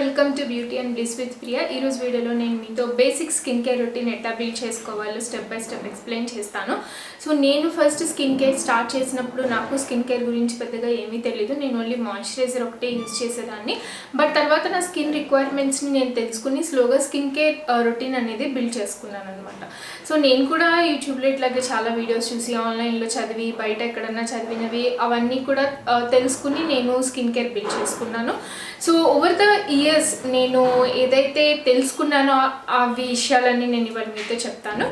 Welcome to beauty and bliss with Priya. ఈరోజు వీడియోలో నేను మీతో బేసిక్ స్కిన్ కేర్ రొటీన్ ఎట్లా బిల్డ్ చేసుకోవాలో స్టెప్ బై స్టెప్ ఎక్స్ప్లెయిన్ చేస్తాను. సో నేను ఫస్ట్ స్కిన్ కేర్ స్టార్ట్ చేసినప్పుడు నాకు స్కిన్ కేర్ గురించి పెద్దగా ఏమీ తెలియదు. నేను ఓన్లీ మాయిశ్చరైజర్ ఒకటే యూజ్ చేసేదాన్ని. బట్ తర్వాత నా స్కిన్ రిక్వైర్మెంట్స్ని నేను తెలుసుకుని స్లోగా స్కిన్ కేర్ రొటీన్ అనేది బిల్డ్ చేసుకున్నాను అనమాట. సో నేను కూడా యూట్యూబ్లో ఇట్లాగే చాలా వీడియోస్ చూసి ఆన్లైన్లో చదివి బయట ఎక్కడన్నా చదివినవి అవన్నీ కూడా తెలుసుకుని నేను స్కిన్ కేర్ బిల్డ్ చేసుకున్నాను. సో ఓవర్ ద ఇయర్స్ నేను ఏదైతే తెలుసుకున్నానో ఆ విషయాలన్నీ నేను ఇవాళ మీతో చెప్తాను.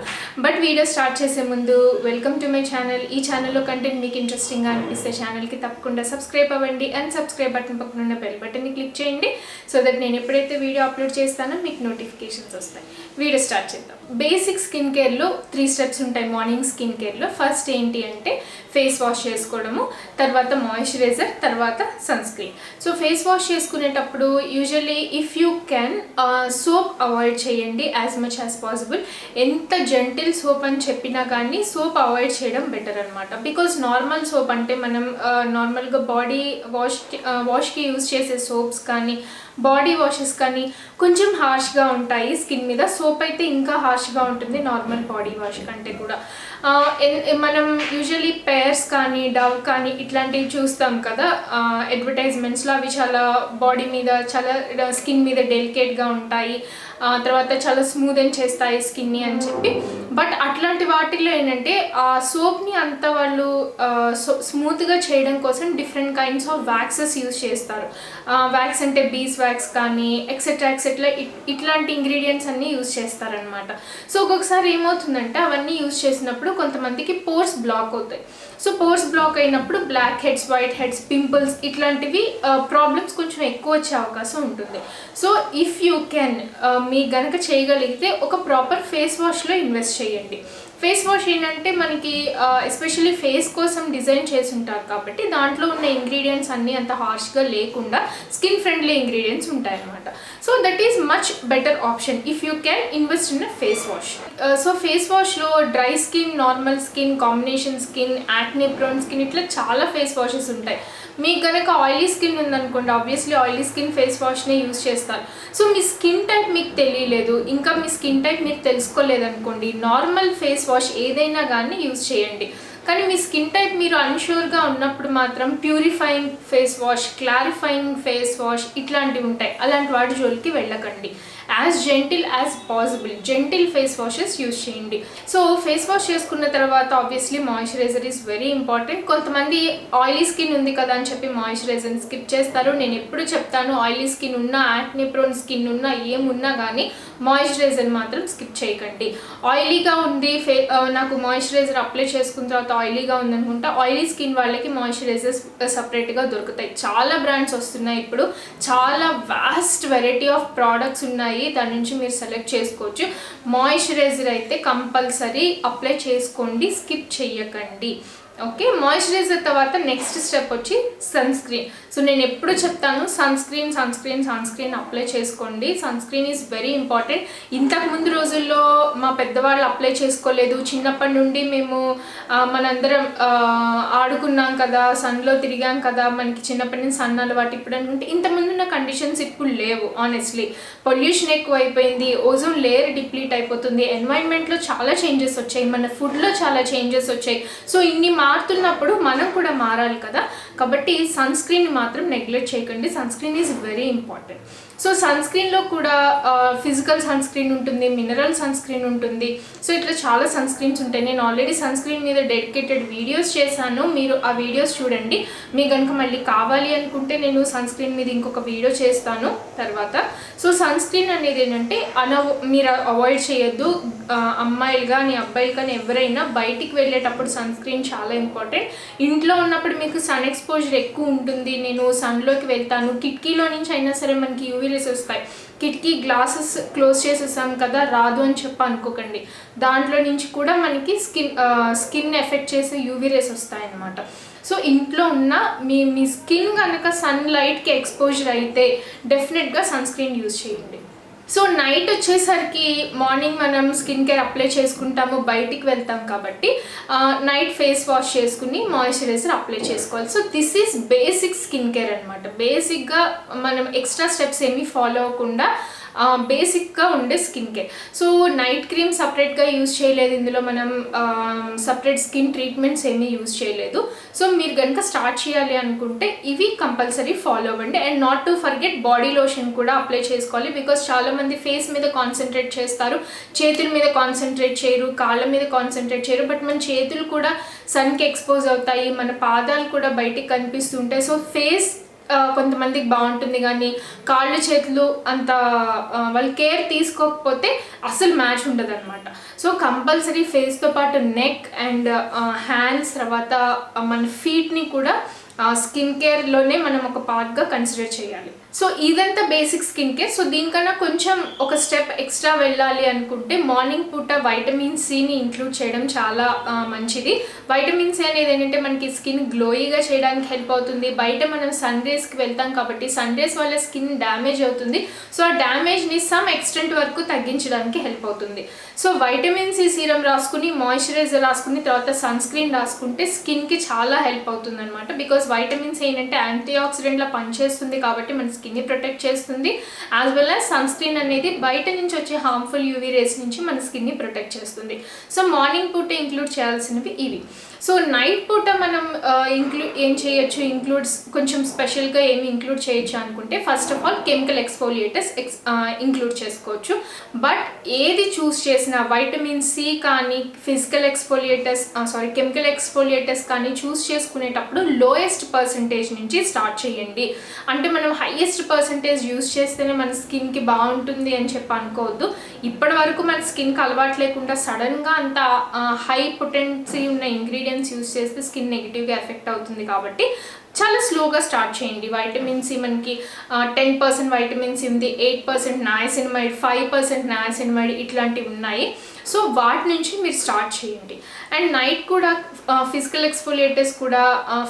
బట్ వీడియో స్టార్ట్ చేసే ముందు వెల్కమ్ టు మై ఛానల్. ఈ ఛానల్లో కంటెంట్ మీకు ఇంట్రెస్టింగ్గా అనిపిస్తే ఛానల్కి తప్పకుండా సబ్స్క్రైబ్ అవ్వండి అండ్ సబ్స్క్రైబ్ బటన్ పక్కన ఉన్న బెల్ బటన్ని క్లిక్ చేయండి. సో దట్ నేను ఎప్పుడైతే వీడియో అప్లోడ్ చేస్తానో మీకు నోటిఫికేషన్స్ వస్తాయి. వీడియో స్టార్ట్ చేద్దాం. బేసిక్ స్కిన్ కేర్లో 3 స్టెప్స్ ఉంటాయి. మార్నింగ్ స్కిన్ కేర్లో ఫస్ట్ ఏంటి అంటే ఫేస్ వాష్ చేసుకోవడము, తర్వాత మాయిశ్చరైజర్, తర్వాత sunscreen. So face wash చేసుకునేటప్పుడు usually if you can soap avoid చేయండి యాజ్ మచ్ యాజ్ పాసిబుల్. ఎంత జెంటిల్ సోప్ అని చెప్పినా కానీ సోప్ అవాయిడ్ చేయడం బెటర్ అనమాట. బికాజ్ నార్మల్ సోప్ అంటే మనం నార్మల్గా బాడీ వాష్కి యూజ్ చేసే సోప్స్ కానీ బాడీ వాషెస్ కానీ కొంచెం హార్ష్గా ఉంటాయి స్కిన్ మీద. సోప్ అయితే ఇంకా హార్ష్గా ఉంటుంది నార్మల్ బాడీ వాష్ కంటే కూడా. మనం యూజువల్లీ పేర్స్ కానీ డవ్ కానీ ఇట్లాంటివి చూస్తాం కదా అడ్వర్టైజ్మెంట్స్లో. అవి చాలా బాడీ మీద చాలా స్కిన్ మీద డెలికేట్గా ఉంటాయి, తర్వాత చాలా స్మూత్ అని చేస్తాయి స్కిన్ని అని చెప్పి. బట్ అట్లాంటి వాటిల్లో ఏంటంటే ఆ సోప్ని అంత వాళ్ళు స్మూత్గా చేయడం కోసం different kinds of waxes use చేస్తారు. వ్యాక్స్ అంటే బీస్ వ్యాక్స్ కానీ ఎక్సెట్రా ఇట్లాంటి ఇంగ్రీడియంట్స్ అన్నీ యూజ్ చేస్తారనమాట. సో ఒక్కొక్కసారి ఏమవుతుందంటే అవన్నీ యూజ్ చేసినప్పుడు కొంతమందికి పోర్స్ బ్లాక్ అవుతాయి. సో పోర్స్ బ్లాక్ అయినప్పుడు black heads, white heads, pimples ఇట్లాంటివి ప్రాబ్లమ్స్ కొంచెం ఎక్కువ వచ్చే అవకాశం ఉంటుంది. సో ఇఫ్ యూ కెన్ మీ గనక చేయగలిగితే ఒక ప్రాపర్ ఫేస్ వాష్లో ఇన్వెస్ట్ చేయండి. ఫేస్ వాష్ ఏంటంటే మనకి ఎస్పెషల్లీ ఫేస్ కోసం డిజైన్ చేసి ఉంటారు కాబట్టి దాంట్లో ఉన్న ఇంగ్రీడియంట్స్ అన్నీ అంత హార్ష్గా లేకుండా స్కిన్ ఫ్రెండ్లీ ఇంగ్రీడియంట్స్ ఉంటాయన్నమాట. So that is much better option if you can invest in a face wash. So face వాష్లో dry skin, normal skin, combination skin, acne prone skin ఇట్లా చాలా ఫేస్ వాషెస్ ఉంటాయి. మీకు కనుక ఆయిలీ స్కిన్ ఉందనుకోండి, obviously oily skin face వాష్నే use చేస్తారు. So మీ స్కిన్ టైప్ మీకు తెలియలేదు, ఇంకా మీ స్కిన్ టైప్ మీరు తెలుసుకోలేదనుకోండి, నార్మల్ ఫేస్ వాష్ ఏదైనా కానీ యూజ్ చేయండి. కానీ మీ స్కిన్ టైప్ మీరు అన్ష్యూర్గా ఉన్నప్పుడు మాత్రం purifying face wash, clarifying face wash ఇట్లాంటివి ఉంటాయి. అలాంటి వాటి జోలికి వెళ్ళకండి. As gentle as possible gentle face washes use చేయండి. సో ఫేస్ వాష్ చేసుకున్న తర్వాత obviously moisturiser is very important. కొంతమంది ఆయిలీ స్కిన్ ఉంది కదా అని చెప్పి మాయిశ్చరైజర్ని స్కిప్ చేస్తారు. నేను ఎప్పుడు చెప్తాను ఆయిలీ స్కిన్ ఉన్నా, యాక్నే ప్రోన్ స్కిన్ ఉన్నా, ఏమున్నా కానీ మాయిశ్చరైజర్ మాత్రం స్కిప్ చేయకండి. ఆయిలీగా ఉంది నాకు మాయిశ్చరైజర్ అప్లై చేసుకున్న తర్వాత ఆయిలీగా ఉందనుకుంటా, ఆయిలీ స్కిన్ వాళ్ళకి మాయిశ్చరైజర్స్ సపరేట్గా దొరుకుతాయి. చాలా బ్రాండ్స్ వస్తున్నాయి ఇప్పుడు, చాలా వాస్ట్ వెరైటీ ఆఫ్ ప్రోడక్ట్స్ ఉన్నాయి. దాని నుంచి మీరు సెలెక్ట్ చేసుకోవచ్చు. మాయిశ్చరైజర్ అయితే కంపల్సరీ అప్లై చేసుకోండి, స్కిప్ చేయకండి. ఓకే, మాయిశ్చరైజర్ తర్వాత నెక్స్ట్ స్టెప్ వచ్చి సన్ స్క్రీన్. సో నేను ఎప్పుడు చెప్తాను సన్ స్క్రీన్ అప్లై చేసుకోండి. Sunscreen is very important. ఇంతకుముందు రోజుల్లో మా పెద్దవాళ్ళు అప్లై చేసుకోలేదు. చిన్నప్పటి నుండి మేము మనందరం ఆడుకున్నాం కదా, సన్లో తిరిగాం కదా, మనకి చిన్నప్పటి నుంచి సన్ అలవాటు. ఇప్పుడు అనుకుంటే ఇంతకుముందు ఉన్న కండిషన్స్ ఇప్పుడు లేవు. ఆనెస్ట్లీ పొల్యూషన్ ఎక్కువ అయిపోయింది, ఓజోన్ లేయర్ డిప్లీట్ అయిపోతుంది, ఎన్వైరన్మెంట్లో చాలా చేంజెస్ వచ్చాయి, మన ఫుడ్లో చాలా చేంజెస్ వచ్చాయి. సో ఇన్ని మారుతున్నప్పుడు మనం కూడా మారాలి కదా. కాబట్టి సన్ స్క్రీన్ మాత్రం నెగ్లెక్ట్ చేయకండి. Sunscreen is very important. So సన్ స్క్రీన్లో కూడా ఫిజికల్ సన్ స్క్రీన్ ఉంటుంది, మినరల్ సన్ స్క్రీన్ ఉంటుంది. సో ఇట్లా చాలా సన్ స్క్రీన్స్ ఉంటాయి. నేను ఆల్రెడీ సన్ స్క్రీన్ మీద డెడికేటెడ్ వీడియోస్ చేశాను, మీరు ఆ వీడియోస్ చూడండి. మీకు కనుక మళ్ళీ కావాలి అనుకుంటే నేను సన్ స్క్రీన్ మీద ఇంకొక వీడియో చేస్తాను తర్వాత. సో సన్ స్క్రీన్ అనేది ఏంటంటే మీరు అవాయిడ్ చేయొద్దు. అమ్మాయిలు కానీ అబ్బాయిలు కానీ ఎవరైనా బయటికి వెళ్ళేటప్పుడు సన్ స్క్రీన్ చాలా ఇంపార్టెంట్. ఇంట్లో ఉన్నప్పుడు మీకు సన్ ఎక్స్పోజర్ ఎక్కువ ఉంటుంది. నేను సన్లోకి వెళ్తాను, కిటికీలో నుంచి అయినా సరే మనకి యూవీ రేస్ వస్తాయి. కిటికీ గ్లాసెస్ క్లోజ్ చేసేసాం కదా, రాదు అని చెప్పి అనుకోకండి. దాంట్లో నుంచి కూడా మనకి స్కిన్ ఎఫెక్ట్ చేసే యూవీ రేస్ వస్తాయన్నమాట. సో ఇంట్లో ఉన్న మీ స్కిన్ కనుక సన్ లైట్కి ఎక్స్పోజర్ అయితే డెఫినెట్గా సన్ స్క్రీన్ యూజ్ చేయండి. సో నైట్ వచ్చేసరికి మార్నింగ్ మనం స్కిన్ కేర్ అప్లై చేసుకుంటాము, బయటికి వెళ్తాం కాబట్టి నైట్ ఫేస్ వాష్ చేసుకుని మాయిశ్చరైజర్ అప్లై చేసుకోవాలి. So this is basic skin care అనమాట. బేసిక్గా మనం ఎక్స్ట్రా స్టెప్స్ ఏమీ ఫాలో అవ్వకుండా బేసిక్గా ఉండే skin care. So night cream సపరేట్గా యూజ్ చేయలేదు, ఇందులో మనం సపరేట్ స్కిన్ ట్రీట్మెంట్స్ ఏమీ యూజ్ చేయలేదు. సో మీరు కనుక స్టార్ట్ చేయాలి అనుకుంటే ఇవి కంపల్సరీ ఫాలో అవ్వండి. And not to forget body lotion కూడా అప్లై చేసుకోవాలి. బికాస్ చాలామంది ఫేస్ మీద కాన్సన్ట్రేట్ చేస్తారు, చేతుల మీద కాన్సన్ట్రేట్ చేయరు, కాళ్ళ మీద కాన్సన్ట్రేట్ చేయరు. బట్ మన చేతులు కూడా సన్కి ఎక్స్పోజ్ అవుతాయి, మన పాదాలు కూడా బయటికి కనిపిస్తుంటాయి. సో ఫేస్ కొంతమందికి బాగుంటుంది కానీ కాళ్ళు చేతులు అంత వాళ్ళు కేర్ తీసుకోకపోతే అసలు మ్యాచ్ ఉండదు అనమాట. సో కంపల్సరీ ఫేస్తో పాటు నెక్ అండ్ హ్యాండ్స్, తర్వాత మన ఫీట్ని కూడా స్కిన్ కేర్లోనే మనం ఒక పార్ట్గా కన్సిడర్ చేయాలి. సో ఇదంతా బేసిక్ స్కిన్ కేర్. సో దీనికన్నా కొంచెం ఒక స్టెప్ ఎక్స్ట్రా వెళ్ళాలి అనుకుంటే మార్నింగ్ పూట వైటమిన్ సిని ఇంక్లూడ్ చేయడం చాలా మంచిది. వైటమిన్ సి అనేది ఏంటంటే మనకి స్కిన్ గ్లోయిగా చేయడానికి హెల్ప్ అవుతుంది. బయట మనం సన్ రేస్కి వెళ్తాం కాబట్టి సన్ రేస్ వల్ల స్కిన్ డ్యామేజ్ అవుతుంది. సో ఆ డ్యామేజ్ని సమ్ ఎక్స్టెంట్ వరకు తగ్గించడానికి హెల్ప్ అవుతుంది. సో వైటమిన్ సి సీరం రాసుకుని, మాయిశ్చరైజర్ రాసుకుని, తర్వాత సన్ స్క్రీన్ రాసుకుంటే స్కిన్కి చాలా హెల్ప్ అవుతుంది అనమాట. బికాస్ వైటమిన్ సి ఏంటంటే యాంటీ ఆక్సిడెంట్లా పనిచేస్తుంది కాబట్టి మన స్కిన్ని ప్రొటెక్ట్ చేస్తుంది. As well as sunscreen అనేది బయట నుంచి వచ్చే హార్మ్ఫుల్ యూవీ రేస్ నుంచి మన స్కిన్ని ప్రొటెక్ట్ చేస్తుంది. సో మార్నింగ్ పూట ఇంక్లూడ్ చేయాల్సినవి ఇవి. సో నైట్ పూట మనం ఏం చేయొచ్చు, ఇంక్లూడ్స్ కొంచెం స్పెషల్గా ఏమి ఇంక్లూడ్ చేయొచ్చు అనుకుంటే first of all chemical exfoliators include చేసుకోవచ్చు. బట్ ఏది చూస్ చేసినా వైటమిన్ సి కానీ కెమికల్ ఎక్స్ఫోలియేటర్స్ కానీ చూస్ చేసుకునేటప్పుడు లోయెస్ట్ పర్సంటేజ్ నుంచి స్టార్ట్ చేయండి. అంటే మనం హైయెస్ట్ పర్సంటేజ్ యూస్ చేస్తేనే మన స్కిన్కి బాగుంటుంది అని చెప్పి అనుకోవద్దు. ఇప్పటి వరకు మన స్కిన్కి అలవాటు లేకుండా సడన్గా అంత హై పొటెన్సీ ఉన్న ఇంగ్రీడియంట్స్ యూస్ చేస్తే స్కిన్ నెగిటివ్గా ఎఫెక్ట్ అవుతుంది. కాబట్టి చాలా స్లోగా స్టార్ట్ చేయండి. వైటమిన్ సి మనకి 10% వైటమిన్ సి ఉంది, 8% నయాసినమైడ్, 5% నయాసినమైడ్ ఇట్లాంటివి ఉన్నాయి. సో వాటి నుంచి మీరు స్టార్ట్ చేయండి. అండ్ నైట్ కూడా ఫిజికల్ ఎక్స్ఫోలియేటర్స్ కూడా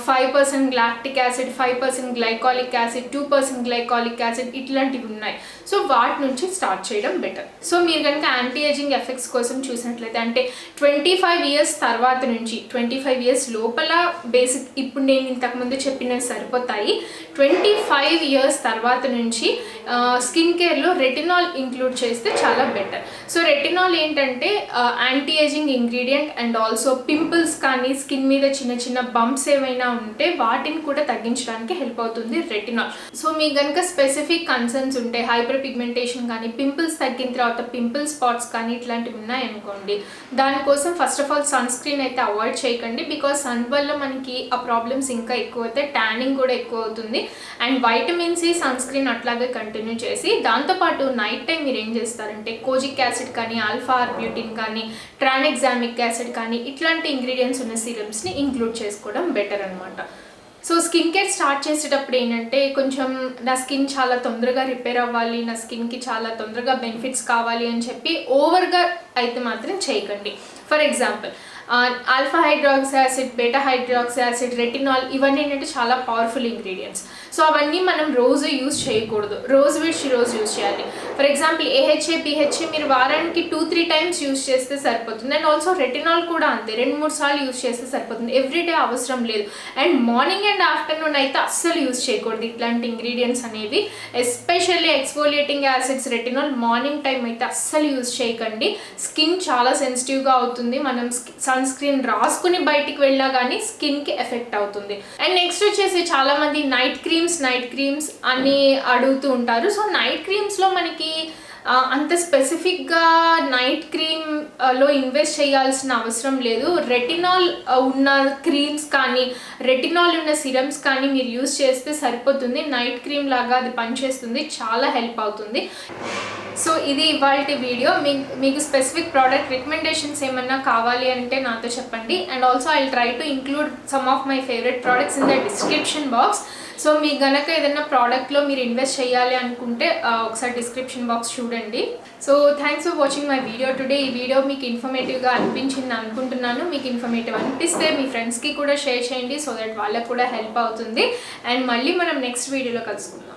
5% lactic acid, 5% glycolic acid, 2% glycolic acid ఇట్లాంటివి ఉన్నాయి. సో వాటి నుంచి స్టార్ట్ చేయడం బెటర్. సో మీరు కనుక యాంటీ ఏజింగ్ ఎఫెక్ట్స్ కోసం చూసినట్లయితే అంటే 25 ఇయర్స్ తర్వాత నుంచి 25 ఇయర్స్ లోపల బేసిక్ ఇప్పుడు నేను ఇంతకుముందు చెప్పినవి సరిపోతాయి. 25 ఇయర్స్ తర్వాత నుంచి స్కిన్ కేర్లో రెటినాల్ ఇంక్లూడ్ చేస్తే చాలా బెటర్. సో రెటినాల్ ఏంటంటే anti ageing ingredient and also pimples కానీ స్కిన్ మీద చిన్న చిన్న బంప్స్ ఏమైనా ఉంటే వాటిని కూడా తగ్గించడానికి హెల్ప్ అవుతుంది రెటినాల్. సో మీకు కనుక స్పెసిఫిక్ కన్సర్న్స్ ఉంటే హైపర్ పిగ్మెంటేషన్ కానీ, పింపుల్స్ తగ్గిన తర్వాత పింపుల్ స్పాట్స్ కానీ ఇట్లాంటివి ఉన్నాయనుకోండి, దానికోసం first of all sunscreen అయితే అవాయిడ్ చేయకండి. బికాస్ సన్ వల్ల మనకి ఆ ప్రాబ్లమ్స్ ఇంకా ఎక్కువ అవుతాయి, ట్యానింగ్ కూడా ఎక్కువ అవుతుంది. And vitamin C sunscreen అట్లాగే కంటిన్యూ చేసి దాంతోపాటు నైట్ టైం మీరు ఏం చేస్తారంటే కోజిక్ యాసిడ్ కానీ, ఆల్ఫా ఆర్బ్యూటిన్ కానీ, ట్రాన్ఎగ్జామిక్ యాసిడ్ కానీ ఇట్లాంటి ఇంగ్రీడియంట్స్ ఉన్న సీరమ్స్ని ఇంక్లూడ్ చేసుకోవడం బెటర్ అనమాట. సో స్కిన్ కేర్ స్టార్ట్ చేసేటప్పుడు ఏంటంటే కొంచెం నా స్కిన్ చాలా తొందరగా రిపేర్ అవ్వాలి, నా స్కిన్కి చాలా తొందరగా బెనిఫిట్స్ కావాలి అని చెప్పి ఓవర్గా అయితే మాత్రం చేయకండి. For example alpha hydroxy acid, beta hydroxy acid, retinol ఇవన్నీ ఏంటంటే చాలా పవర్ఫుల్ ఇంగ్రీడియంట్స్. సో అవన్నీ మనం రోజు యూజ్ చేయకూడదు, రోజు విడిచి రోజు యూజ్ చేయాలి. ఫర్ ఎగ్జాంపుల్ ఏహెచ్ఏ, పిహెచ్ఏ మీరు వారానికి 2-3 టైమ్స్ యూజ్ చేస్తే సరిపోతుంది. అండ్ ఆల్సో రెటినాల్ కూడా అంతే, 2-3 సార్లు యూజ్ చేస్తే సరిపోతుంది. ఎవ్రీడే అవసరం లేదు. అండ్ మార్నింగ్ అండ్ ఆఫ్టర్నూన్ అయితే అస్సలు యూజ్ చేయకూడదు ఇట్లాంటి ఇంగ్రీడియంట్స్ అనేవి. Especially exfoliating acids, retinol morning time అయితే అస్సలు యూజ్ చేయకండి. స్కిన్ చాలా సెన్సిటివ్గా అవుతుంది. మనం సన్ స్క్రీన్ రాసుకుని బయటికి వెళ్ళా కానీ స్కిన్కి ఎఫెక్ట్ అవుతుంది. అండ్ నెక్స్ట్ వచ్చేసి చాలామంది నైట్ క్రీమ్స్ అని అడుగుతూ ఉంటారు. సో నైట్ క్రీమ్స్లో మనకి అంత స్పెసిఫిక్గా నైట్ క్రీమ్లో ఇన్వెస్ట్ చేయాల్సిన అవసరం లేదు. రెటినాల్ ఉన్న క్రీమ్స్ కానీ, రెటినాల్ ఉన్న సిరమ్స్ కానీ మీరు యూజ్ చేస్తే సరిపోతుంది. నైట్ క్రీమ్ లాగా అది పనిచేస్తుంది, చాలా హెల్ప్ అవుతుంది. సో ఇది ఇవాల్టి వీడియో. మీకు స్పెసిఫిక్ ప్రోడక్ట్ రికమెండేషన్స్ ఏమన్నా కావాలి అంటే నాతో చెప్పండి. And also I try to include some of my favourite products in the description box. So మీకు గనక ఏదైనా ప్రోడక్ట్లో మీరు ఇన్వెస్ట్ చేయాలి అనుకుంటే ఒకసారి డిస్క్రిప్షన్ బాక్స్ చూడండి. So thanks for watching my video today. ఈ వీడియో మీకు ఇన్ఫర్మేటివ్గా అనిపించింది అనుకుంటున్నాను. మీకు ఇన్ఫర్మేటివ్ అనిపిస్తే మీ ఫ్రెండ్స్కి కూడా షేర్ చేయండి, సో దట్ వాళ్ళకు కూడా హెల్ప్ అవుతుంది. అండ్ మళ్ళీ మనం నెక్స్ట్ వీడియోలో కలుసుకుందాం.